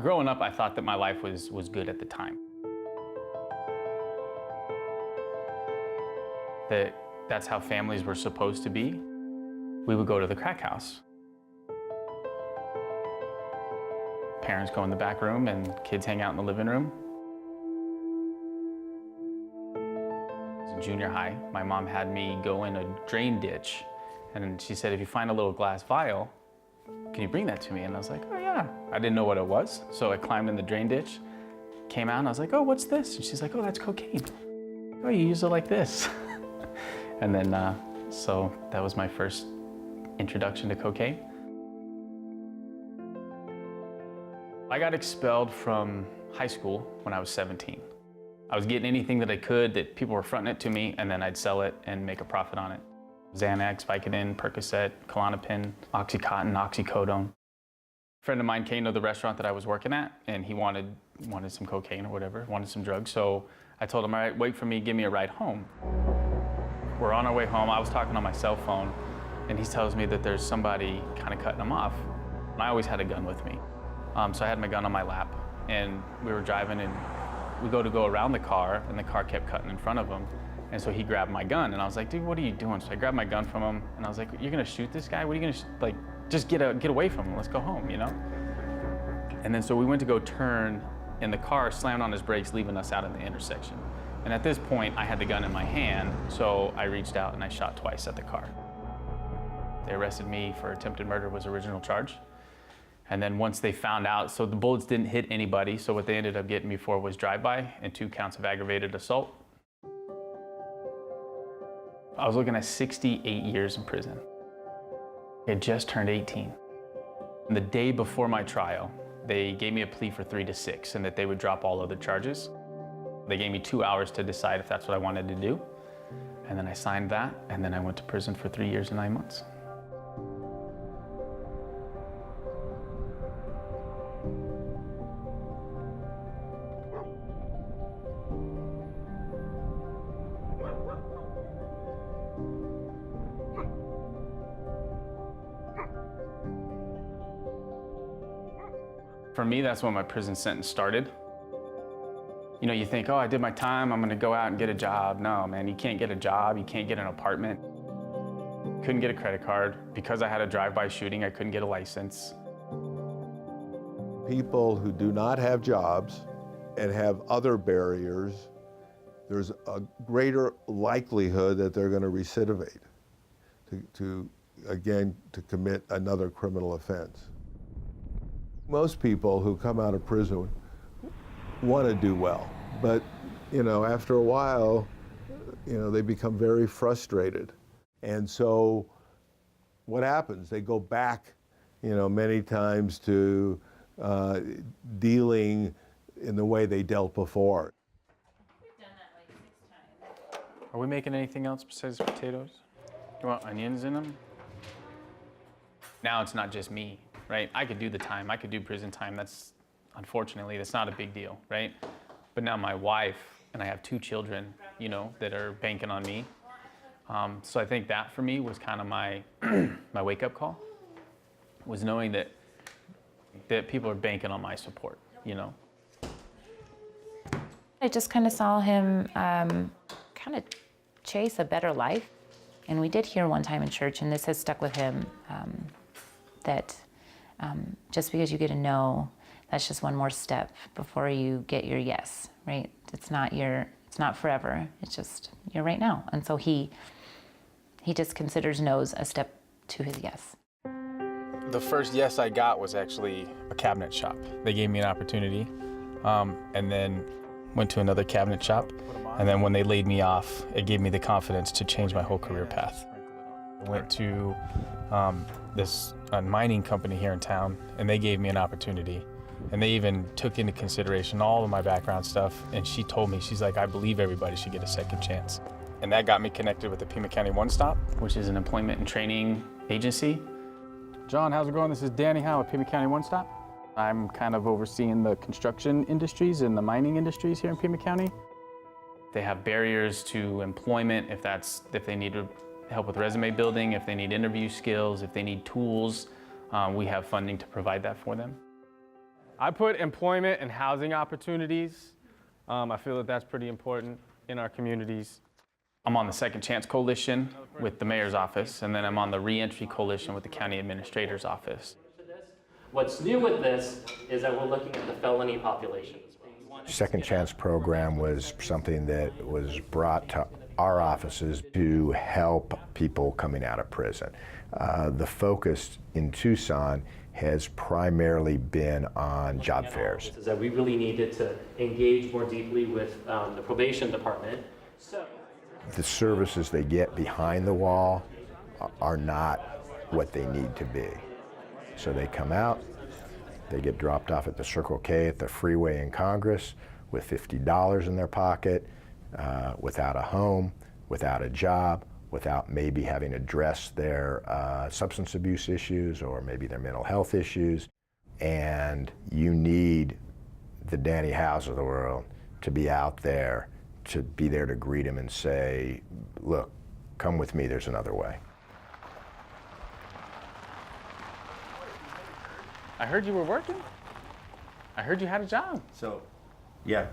Growing up, I thought that my life was good at the time. That's how families were supposed to be. We would go to the crack house. Parents go in the back room and kids hang out in the living room. In junior high, my mom had me go in a drain ditch, and she said, if you find a little glass vial, can you bring that to me? And I was like, oh yeah. I didn't know what it was, so I climbed in the drain ditch, came out, and I was like, oh, what's this? And she's like, oh, that's cocaine. Oh, you use it like this. And then, so that was my first introduction to cocaine. I got expelled from high school when I was 17. I was getting anything that I could that people were fronting it to me, and then I'd sell it and make a profit on it. Xanax, Vicodin, Percocet, Klonopin, Oxycontin, Oxycodone. A friend of mine came to the restaurant that I was working at, and he wanted some cocaine or whatever, wanted some drugs. So I told him, all right, wait for me, give me a ride home. We're on our way home. I was talking on my cell phone, and he tells me that there's somebody kind of cutting him off. And I always had a gun with me. So I had my gun on my lap, and we were driving, and we go around the car, and the car kept cutting in front of him. And so he grabbed my gun, and I was like, dude, what are you doing? So I grabbed my gun from him, and I was like, you're gonna shoot this guy? What are you gonna, like, just get away from him, let's go home, you know? And then so we went to go turn, and the car slammed on his brakes, leaving us out in the intersection. And at this point, I had the gun in my hand, so I reached out and I shot twice at the car. They arrested me for attempted murder was original charge. And then once they found out, so the bullets didn't hit anybody, so what they ended up getting me for was drive-by and 2 counts of aggravated assault. I was looking at 68 years in prison. I had just turned 18. And the day before my trial, they gave me a plea for 3 to 6 and that they would drop all other charges. They gave me 2 hours to decide if that's what I wanted to do. And then I signed that, and then I went to prison for 3 years and 9 months. For me, that's when my prison sentence started. You know, you think, oh, I did my time, I'm gonna go out and get a job. No, man, you can't get a job, you can't get an apartment. Couldn't get a credit card. Because I had a drive-by shooting, I couldn't get a license. People who do not have jobs and have other barriers, there's a greater likelihood that they're gonna recidivate, to commit another criminal offense. Most people who come out of prison want to do well, but you know, after a while, you know, they become very frustrated. And so what happens? They go back, you know, many times to dealing in the way they dealt before. We've done that like 6 times. Are we making anything else besides potatoes? You want onions in them? Now it's not just me, right? I could do the time, I could do prison time. Unfortunately, that's not a big deal, right? But now my wife, and I have 2 children, you know, that are banking on me. So I think that for me was kind of my my wake-up call, was knowing that people are banking on my support, you know. I just kind of saw him kind of chase a better life. And we did hear one time in church, and this has stuck with him, that just because you get a no, that's just one more step before you get your yes, right? It's not forever, it's just you're right now. And so he just considers no's a step to his yes. The first yes I got was actually a cabinet shop. They gave me an opportunity, and then went to another cabinet shop. And then when they laid me off, it gave me the confidence to change my whole career path. I went to this mining company here in town, and they gave me an opportunity. And they even took into consideration all of my background stuff. And she told me, she's like, I believe everybody should get a second chance. And that got me connected with the Pima County One Stop, which is an employment and training agency. John, how's it going? This is Danny Howe at Pima County One Stop. I'm kind of overseeing the construction industries and the mining industries here in Pima County. They have barriers to employment if they need help with resume building, if they need interview skills, if they need tools. We have funding to provide that for them. I put employment and housing opportunities. I feel that that's pretty important in our communities. I'm on the Second Chance Coalition with the mayor's office, and then I'm on the Reentry Coalition with the county administrator's office. What's new with this is that we're looking at the felony population as well. Second Chance program was something that was brought to our offices to help people coming out of prison. The focus in Tucson has primarily been on job fairs. Is that we really needed to engage more deeply with the probation department. The services they get behind the wall are not what they need to be. So they come out, they get dropped off at the Circle K at the freeway in Congress with $50 in their pocket, without a home, without a job, without maybe having addressed their substance abuse issues or maybe their mental health issues. And you need the Danny Howes of the world to be out there, to be there to greet them and say, look, come with me, there's another way. I heard you were working. I heard you had a job. So, yeah,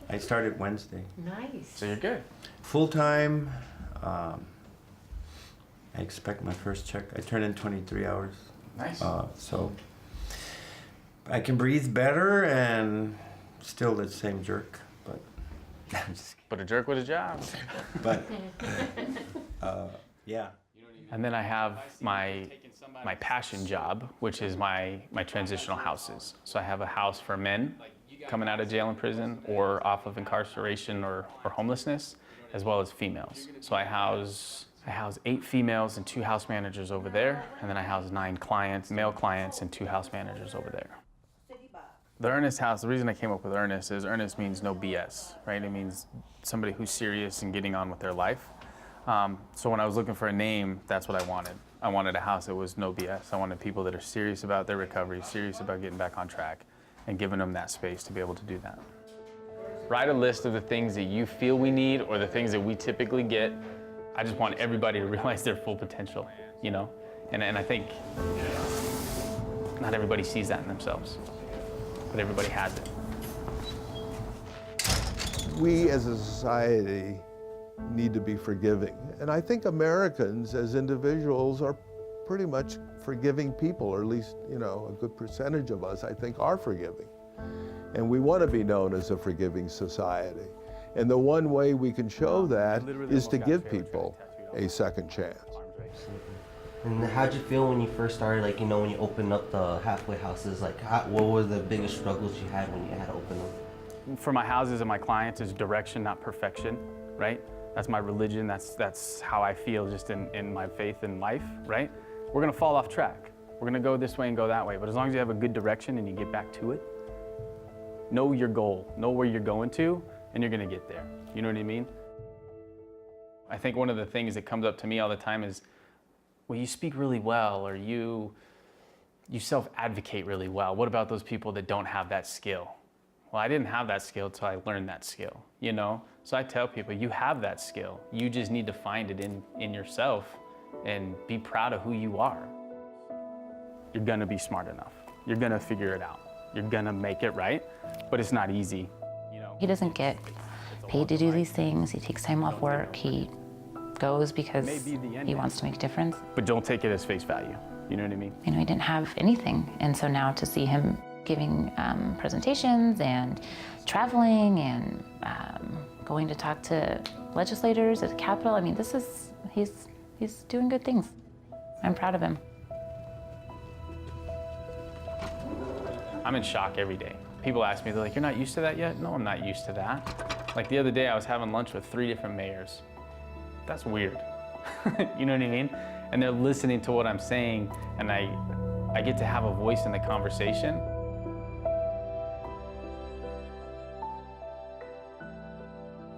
I started Wednesday. Nice. So you're good. Full-time, I expect my first check. I turn in 23 hours. Nice. So I can breathe better and still the same jerk, but I'm just kidding. But a jerk with a job. But, yeah. And then I have my passion job, which is my transitional houses. So I have a house for men coming out of jail and prison or off of incarceration or homelessness, as well as females. So I house 8 females and 2 house managers over there, and then I house 9 clients, male clients, and 2 house managers over there. The Earnest House, the reason I came up with Earnest is Earnest means no BS, right? It means somebody who's serious and getting on with their life. So when I was looking for a name, that's what I wanted. I wanted a house that was no BS. I wanted people that are serious about their recovery, serious about getting back on track, and giving them that space to be able to do that. Write a list of the things that you feel we need or the things that we typically get. I just want everybody to realize their full potential, you know? And I think not everybody sees that in themselves, but everybody has it. We as a society need to be forgiving. And I think Americans as individuals are pretty much forgiving people, or at least, you know, a good percentage of us, I think, are forgiving. And we want to be known as a forgiving society. And the one way we can show that is to give people a second chance. And how'd you feel when you first started, like, you know, when you opened up the halfway houses? Like, what were the biggest struggles you had when you had to open them? For my houses and my clients is direction, not perfection, right? That's my religion, that's how I feel just in my faith in life, right? We're gonna fall off track. We're gonna go this way and go that way, but as long as you have a good direction and you get back to it, know your goal, know where you're going to, and you're gonna get there. You know what I mean? I think one of the things that comes up to me all the time is, well, you speak really well, or you self-advocate really well. What about those people that don't have that skill? Well, I didn't have that skill till I learned that skill, you know? So I tell people, you have that skill. You just need to find it in yourself and be proud of who you are. You're gonna be smart enough. You're gonna figure it out. You're gonna make it right, but it's not easy, you know? He doesn't get paid to do these things. He takes time off work. He goes because he wants to make a difference. But don't take it as face value, you know what I mean? You know, he didn't have anything. And so now to see him giving presentations and traveling and going to talk to legislators at the Capitol, I mean, he's doing good things. I'm proud of him. I'm in shock every day. People ask me, they're like, you're not used to that yet? No, I'm not used to that. Like the other day, I was having lunch with 3 different mayors. That's weird. You know what I mean? And they're listening to what I'm saying, and I get to have a voice in the conversation.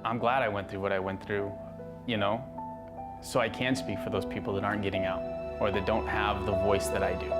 I'm glad I went through what I went through, you know, so I can speak for those people that aren't getting out or that don't have the voice that I do.